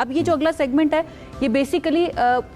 अब ये जो अगला सेगमेंट है ये बेसिकली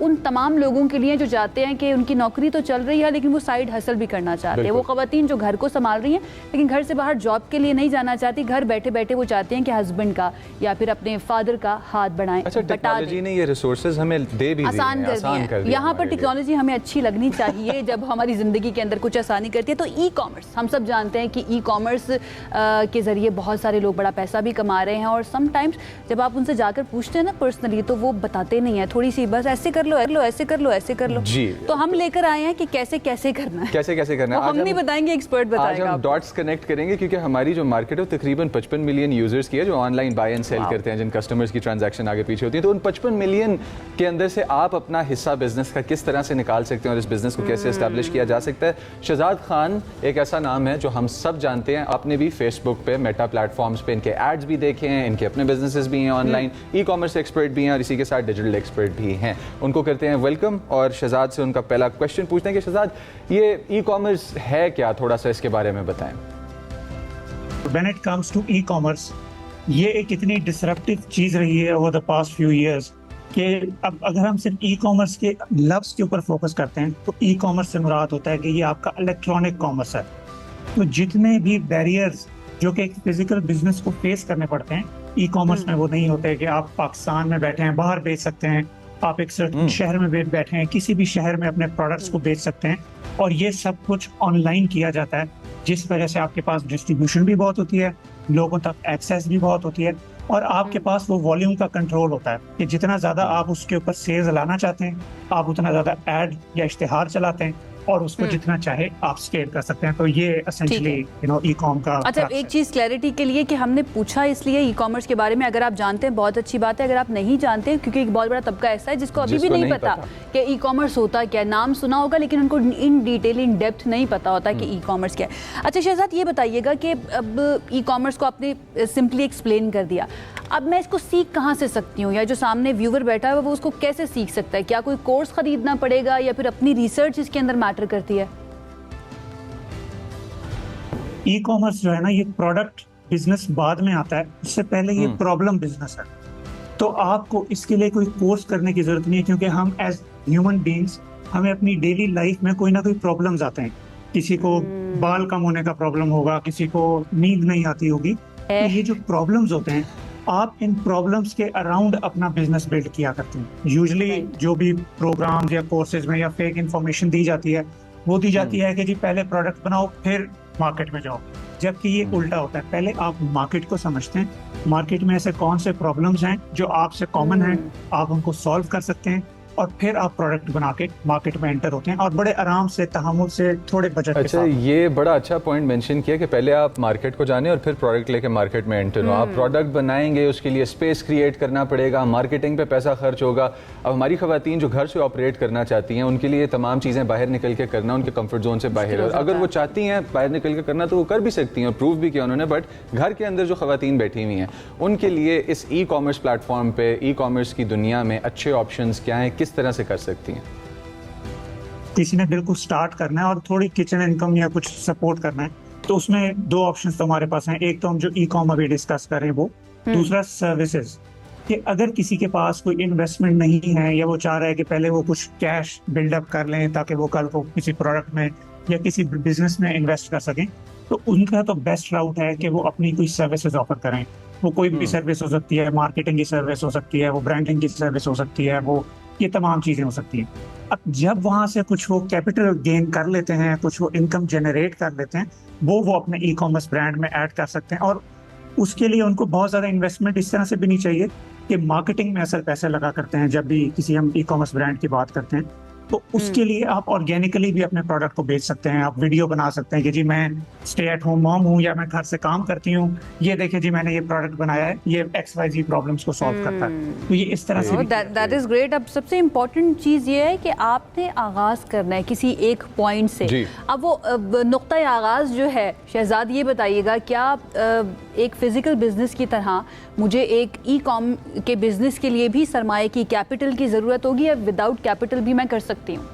उन तमाम लोगों के लिए जो चाहते हैं कि उनकी नौकरी तो चल रही है लेकिन वो साइड हसल भी करना चाहते हैं। वो ख़वातीन जो घर को संभाल रही हैं लेकिन घर से बाहर जॉब के लिए नहीं जाना चाहती, घर बैठे बैठे वो चाहते हैं कि हस्बैंड का या फिर अपने फादर का हाथ बढ़ाएं। अच्छा, टेक्नोलॉजी ने ये रिसोर्सेज हमें दे भी आसान कर दिया। यहाँ पर टेक्नोलॉजी हमें अच्छी लगनी चाहिए जब हमारी ज़िंदगी के अंदर कुछ आसानी करती है। तो ई कॉमर्स, हम सब जानते हैं कि ई कॉमर्स के ज़रिए बहुत सारे लोग बड़ा पैसा भी कमा रहे हैं और समटाइम्स जब आप उनसे जाकर पूछते हैं ना पर्सनली तो वो बताते नहीं है, थोड़ी सी बस ऐसे कर लो, ऐसे कर लो, ऐसे कर लो जी। तो हम लेकर आए हैं कि कैसे कैसे करना है, कैसे कैसे करना है। हम नहीं बताएंगे, एक्सपर्ट बताएगा। आज हम डॉट्स कनेक्ट करेंगे क्योंकि हमारी जो मार्केट है तकरीबन 55 मिलियन यूजर्स की है जो ऑनलाइन बाय एंड सेल करते हैं, जिन कस्टमर्स की ट्रांजैक्शन आगे पीछे होती है। तो उन 55 मिलियन के अंदर से आप अपना हिस्सा बिजनेस का किस तरह से निकाल सकते हैं और इस बिजनेस को कैसे एस्टैब्लिश किया जा सकता है। शहजाद खान एक ऐसा नाम है जो हम सब जानते हैं, आपने भी फेसबुक पे, मेटा प्लेटफॉर्म्स पे इनके एड्स भी देखे हैं, इनके अपने बिजनेसेस भी हैं ऑनलाइन, ई कॉमर्स एक्सपर्ट भी हैं और इसी के साथ डिजिटल एक्सपर्ट भी हैं। उनको करते हैं वेलकम और शहजाद से उनका पहला क्वेश्चन पूछते हैं कि शहजाद ये ई कॉमर्स है क्या, थोड़ा सा इसके बारे में बताएं। When it comes to e-commerce, ये एक इतनी डिसरप्टिव चीज रही है over the past few years कि अब अगर हम सिर्फ ई कॉमर्स के लफ्ज के ऊपर फोकस करते हैं तो ई कॉमर्स से मुराद होता है कि ये आपका इलेक्ट्रॉनिक कॉमर्स है। तो जितने भी बैरियर्स जो कि एक फिजिकल बिजनेस को फेस करने पड़ते हैं ई कॉमर्स में वो नहीं होते कि आप पाकिस्तान में बैठे हैं बाहर बेच सकते हैं, आप एक सर्टेन शहर में बैठे हैं किसी भी शहर में अपने प्रोडक्ट्स को बेच सकते हैं और ये सब कुछ ऑनलाइन किया जाता है, जिस वजह से आपके पास डिस्ट्रीब्यूशन भी बहुत होती है, लोगों तक एक्सेस भी बहुत होती है और आपके पास वो वॉल्यूम का कंट्रोल होता है कि जितना ज्यादा आप उसके ऊपर सेल्स लाना चाहते हैं आप उतना ज्यादा एड या इश्तिहार चलाते हैं और उसको जितना चाहे आप स्केल कर सकते हैं। तो ये एसेंशियली ई कॉम का। अच्छा, एक चीज क्लैरिटी के लिए कि हमने पूछा इसलिए ई कॉमर्स के बारे में, अगर आप जानते हैं बहुत अच्छी बात है, अगर आप नहीं जानते क्योंकि एक बहुत बड़ा तबका ऐसा है जिसको अभी भी नहीं पता कि ई कॉमर्स होता क्या है। नाम सुना होगा लेकिन उनको इन डिटेल इन डेप्थ नहीं पता होता कि ई कॉमर्स क्या है। अच्छा शहजाद, ये बताइएगा कि अब ई कॉमर्स को आपने सिंपली एक्सप्लेन कर दिया, अब मैं इसको सीख कहाँ से सकती हूँ या जो सामने व्यूवर बैठा है वो उसको कैसे सीख सकता है? क्या कोई कोर्स खरीदना पड़ेगा या फिर अपनी रिसर्च इसके अंदर मैटर करती है? ई कॉमर्स जो है ना ये प्रोडक्ट बिजनेस बाद में आता है, इससे पहले ये प्रॉब्लम बिजनेस है। तो आपको इसके लिए कोई कोर्स करने की जरूरत नहीं है क्योंकि हम एज ह्यूमन बीइंग्स हमें अपनी डेली लाइफ में कोई ना कोई प्रॉब्लम्स आते हैं। किसी को बाल कम होने का प्रॉब्लम होगा, किसी को नींद नहीं आती होगी। तो ये जो प्रॉब्लम्स होते हैं आप इन प्रॉब्लम्स के अराउंड अपना बिजनेस बिल्ड किया करते हैं। यूजुअली जो भी प्रोग्राम्स या कोर्सेज में या फेक इंफॉर्मेशन दी जाती है वो दी जाती है कि जी पहले प्रोडक्ट बनाओ फिर मार्केट में जाओ, जबकि ये उल्टा होता है। पहले आप मार्केट को समझते हैं, मार्केट में ऐसे कौन से प्रॉब्लम्स हैं जो आपसे कॉमन हैं, आप उनको सॉल्व कर सकते हैं और फिर आप प्रोडक्ट बना के मार्केट में एंटर होते हैं और बड़े आराम से तहम्मुल से थोड़े बजट के साथ। ये बड़ा अच्छा पॉइंट मेंशन किया कि पहले आप मार्केट को जाने और फिर प्रोडक्ट लेके मार्केट में एंटर हो। आप प्रोडक्ट बनाएंगे, उसके लिए स्पेस क्रिएट करना पड़ेगा, मार्केटिंग पे पैसा खर्च होगा। अब हमारी खवातीन जो घर से ऑपरेट करना चाहती हैं उनके लिए तमाम चीज़ें बाहर निकल के करना उनके कंफर्ट जोन से बाहर है। और अगर वो चाहती हैं बाहर निकल के करना तो वो कर भी सकती हैं और प्रूव भी किया उन्होंने। बट घर के अंदर जो खवातीन बैठी हुई हैं उनके लिए इस ई कॉमर्स प्लेटफॉर्म पे, ई कॉमर्स की दुनिया में अच्छे ऑप्शंस क्या हैं, किस तरह से कर सकती हैं? किसी ने बिल्कुल स्टार्ट करना है और थोड़ी किचन इनकम या कुछ सपोर्ट करना है तो उसमें दो ऑप्शंस तो हमारे पास हैं। एक तो हम जो ई कॉम अभी डिस्कस कर रहे हैं वो, दूसरा सर्विसेज। कि अगर किसी के पास कोई इन्वेस्टमेंट नहीं है या वो चाह रहा है कि पहले वो कुछ कैश बिल्डअप कर लें ताकि वो कल को किसी प्रोडक्ट में या किसी बिजनेस में इन्वेस्ट कर सकें, तो उनका तो बेस्ट राउट है कि वो अपनी कोई सर्विसेज ऑफर करें। वो कोई भी सर्विस हो सकती है, मार्केटिंग की सर्विस हो सकती है, वो ब्रांडिंग की सर्विस हो सकती है, वो ये तमाम चीजें हो सकती हैं। अब जब वहां से कुछ वो कैपिटल गेन कर लेते हैं, कुछ वो इनकम जनरेट कर लेते हैं, वो अपने ई कॉमर्स ब्रांड में ऐड कर सकते हैं। और उसके लिए उनको बहुत ज्यादा इन्वेस्टमेंट इस तरह से भी नहीं चाहिए कि मार्केटिंग में असल पैसे लगा करते हैं। जब भी किसी हम ई कॉमर्स ब्रांड की बात करते हैं तो उसके लिए आप ऑर्गेनिकली भी अपने प्रोडक्ट को बेच सकते हैं। आप वीडियो बना सकते हैं कि जी मैं स्टे एट होम मॉम हूँ या मैं घर से काम करती हूँ, ये देखिए जी मैंने ये प्रोडक्ट बनाया है, ये XYZ प्रॉब्लम्स को सॉल्व करता है। तो ये इस तरह से दैट इज ग्रेट। अब सबसे इम्पोर्टेंट चीज़ ये है कि आपने आगाज़ करना है किसी एक पॉइंट से। अब वो नुक्ता आगाज़ जो है, शहजाद ये बताइएगा, क्या एक फिजिकल बिजनेस की तरह मुझे एक ई कॉम के बिजनेस के लिए भी सरमाए की, कैपिटल की ज़रूरत होगी या विदाउट कैपिटल भी मैं कर सकती हूँ?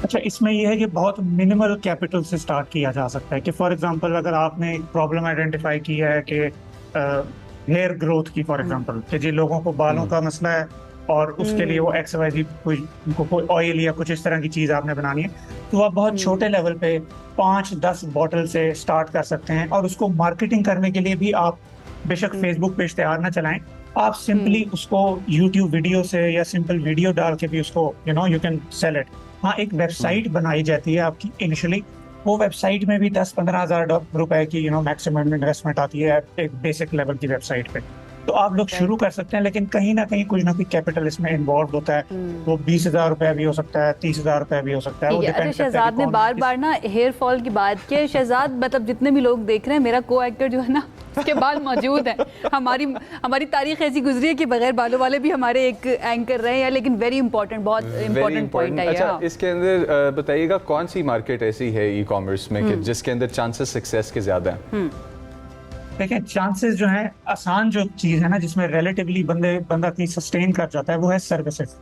अच्छा, इसमें यह है कि बहुत मिनिमल कैपिटल से स्टार्ट किया जा सकता है। कि फॉर एग्जांपल अगर आपने एक प्रॉब्लम आइडेंटिफाई की है कि हेयर ग्रोथ की फॉर एग्जांपल, कि जिन लोगों को बालों का मसला है और उसके लिए वो XYZ कोई ऑयल या कुछ इस तरह की चीज आपने बनानी है, तो आप बहुत छोटे लेवल पे 5-10 बॉटल से स्टार्ट कर सकते हैं। और उसको मार्केटिंग करने के लिए भी आप बेशक फेसबुक पे इश्तेहार ना चलाएं, आप सिंपली उसको यूट्यूब वीडियो से या सिंपल वीडियो डाल के भी उसको यू कैन सेल इट। हाँ, एक वेबसाइट बनाई जाती है आपकी इनिशियली, वो वेबसाइट में भी 10-15 हज़ार रुपए की मैक्सिमम इन्वेस्टमेंट आती है एक बेसिक लेवल की वेबसाइट पे। तो आप लोग शुरू कर सकते हैं, लेकिन कहीं ना कहीं कुछ ना कुछ कैपिटल इसमें इन्वॉल्व होता है। वो 20,000 रुपया भी हो सकता है, 30,000 रुपया भी हो सकता है। वो अच्छा, डिपेंड करता है शहजाद कि ने कौन बार किस- बार ना हेयर फॉल की बात की है। शहजाद मतलब जितने भी लोग देख रहे हैं, मेरा को एक्टर जो है ना उसके बाल मौजूद है। हमारी तारीख ऐसी गुजरी है कि बगैर बालों वाले भी हमारे एक एंकर रहे हैं, लेकिन वेरी इंपॉर्टेंट, बहुत इंपॉर्टेंट पॉइंट है। अच्छा, हाँ। इसके अंदर बताइएगा कौन सी मार्केट ऐसी है ई कॉमर्स में कि जिसके अंदर चांसेस सक्सेस के ज्यादा हैं? देखिए, चांसेस जो है, आसान जो चीज है ना जिसमें रिलेटिवली बंदा कहीं सस्टेन कर जाता है, वो है सर्विसेज।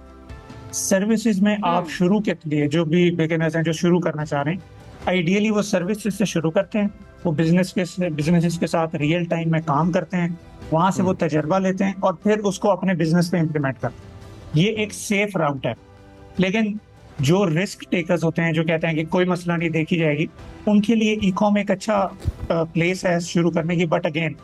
सर्विसेज में आप शुरू के लिए जो भी बिगिनर्स हैं जो शुरू करना चाह रहे हैं, आइडियली वो सर्विसेज से शुरू करते हैं। वो बिजनेसेस के साथ रियल टाइम में काम करते हैं, वहां से वो तजर्बा लेते हैं और फिर उसको अपने बिजनेस पे इम्प्लीमेंट करते हैं। ये एक सेफ राउट है। लेकिन जो रिस्क टेकर्स होते हैं, जो कहते हैं कि कोई मसला नहीं, देखी जाएगी, उनके लिए ई कॉम एक अच्छा प्लेस है शुरू करने की। बट अगेन,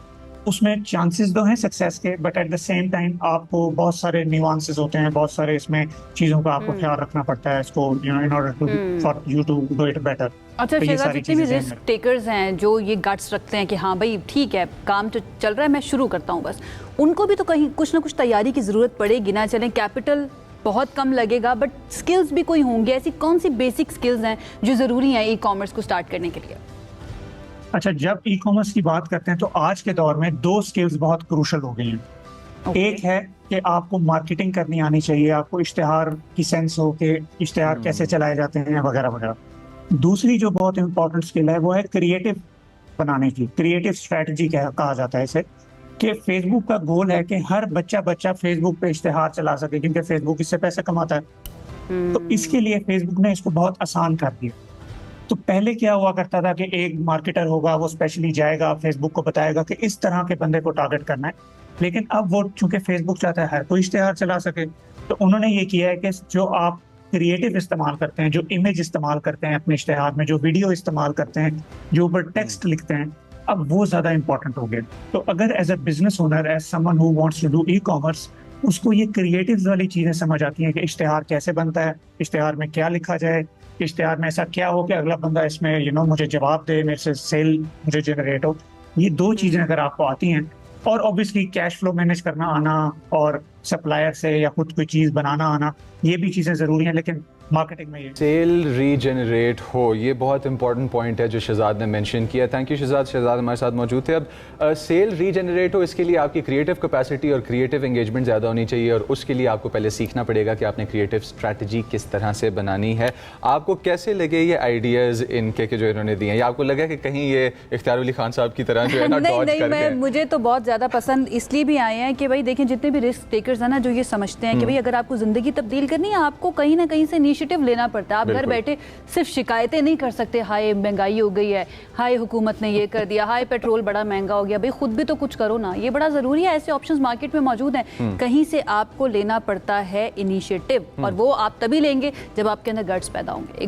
उसमें चांसेस तो हैं सक्सेस के, but at the same time आपको बहुत सारे न्यूआंसेस होते हैं, बहुत सारे इसमें चीजों का आपको ख्याल रखना पड़ता है इसको in order to for you to do it better. अच्छा शहजाद, जितने भी रिस्क टेकर्स हैं जो ये गट्स रखते हैं कि हाँ भाई ठीक है, काम तो चल रहा है, मैं शुरू करता हूँ बस, उनको भी तो कहीं कुछ ना कुछ तैयारी की जरूरत पड़ेगी ना। चलें कैपिटल बहुत कम लगेगा, बट स्किल्स भी कोई होंगे। ऐसी कौन सी बेसिक स्किल्स हैं जो जरूरी हैं ई कॉमर्स को स्टार्ट करने के लिए? अच्छा, जब ई कॉमर्स की बात करते हैं तो आज के दौर में 2 स्किल्स बहुत क्रूशल हो गई हैं। एक है कि आपको मार्केटिंग करनी आनी चाहिए, आपको इश्तेहार की सेंस हो कि इश्तेहार कैसे चलाए जाते हैं वगैरह वगैरह। दूसरी जो बहुत इंपॉर्टेंट स्किल है वो है क्रिएटिव बनाने की, क्रिएटिव स्ट्रेटजी कहा जाता है इसे, कि फेसबुक का गोल है कि हर बच्चा फेसबुक पे इश्तेहार चला सके, क्योंकि फेसबुक इससे पैसे कमाता है। तो इसके लिए फेसबुक ने इसको बहुत आसान कर दिया। तो पहले क्या हुआ करता था कि एक मार्केटर होगा, वो स्पेशली जाएगा, फेसबुक को बताएगा कि इस तरह के बंदे को टारगेट करना है। लेकिन अब वो चूंकि फेसबुक चाहता है हर कोई इश्तेहार चला सके, तो उन्होंने ये किया है कि जो आप क्रिएटिव इस्तेमाल करते हैं, जो इमेज इस्तेमाल करते हैं अपने इश्तेहार में, जो वीडियो इस्तेमाल करते हैं, जो ऊपर टेक्स्ट लिखते हैं, अब वो ज्यादा इंपॉर्टेंट हो गया। तो अगर as a business owner, as someone who wants to do e commerce, उसको ये क्रिएटिव वाली चीजें समझ आती हैं कि इश्तेहार कैसे बनता है, इश्तेहार में क्या लिखा जाए, इश्तेहार में ऐसा क्या हो कि अगला बंदा इसमें मुझे जवाब दे, मेरे से सेल मुझे जनरेट हो। ये 2 चीजें अगर आपको आती हैं, और ऑब्वियसली कैश फ्लो मैनेज करना आना और सप्लायर से या खुद कोई चीज बनाना आना, ये भी चीजें जरूरी हैं। लेकिन मार्केटिंग में ये सेल रीजनरेट हो, ये बहुत इंपॉर्टेंट पॉइंट है जो शहजाद ने मेंशन किया। थैंक यू शहजाद हमारे साथ मौजूद थे। अब सेल रीजनरेट हो, इसके लिए आपकी क्रिएटिव कैपेसिटी और क्रिएटिव एंगेजमेंट ज़्यादा होनी चाहिए, और उसके लिए आपको पहले सीखना पड़ेगा कि आपने क्रिएटिव स्ट्रैटेजी किस तरह से बनानी है। आपको कैसे लगे ये आइडियाज़ इनके जो इन्होंने दिए हैं, या आपको लगा कि कहीं ये इख्तियार अली खान साहब की तरह जो है ना डॉज कर गए? मुझे तो बहुत ज़्यादा पसंद इसलिए भी आए हैं कि भाई देखें, जितने भी रिस्क टेकर्स हैं ना, जो ये समझते हैं कि भाई अगर आपको ज़िंदगी तब्दील करनी है, आपको कहीं ना कहीं से इनिशिएटिव लेना पड़ता है। आप घर बैठे सिर्फ शिकायतें नहीं कर सकते, हाय महंगाई हो गई है, हाय हुकूमत ने ये कर दिया, हाय पेट्रोल बड़ा महंगा हो गया। भाई खुद भी तो कुछ करो ना, ये बड़ा ज़रूरी है। ऐसे ऑप्शंस मार्केट में मौजूद हैं। कहीं से आपको लेना पड़ता है इनिशिएटिव, और वो आप तभी लेंगे जब आपके अंदर गट्स पैदा होंगे।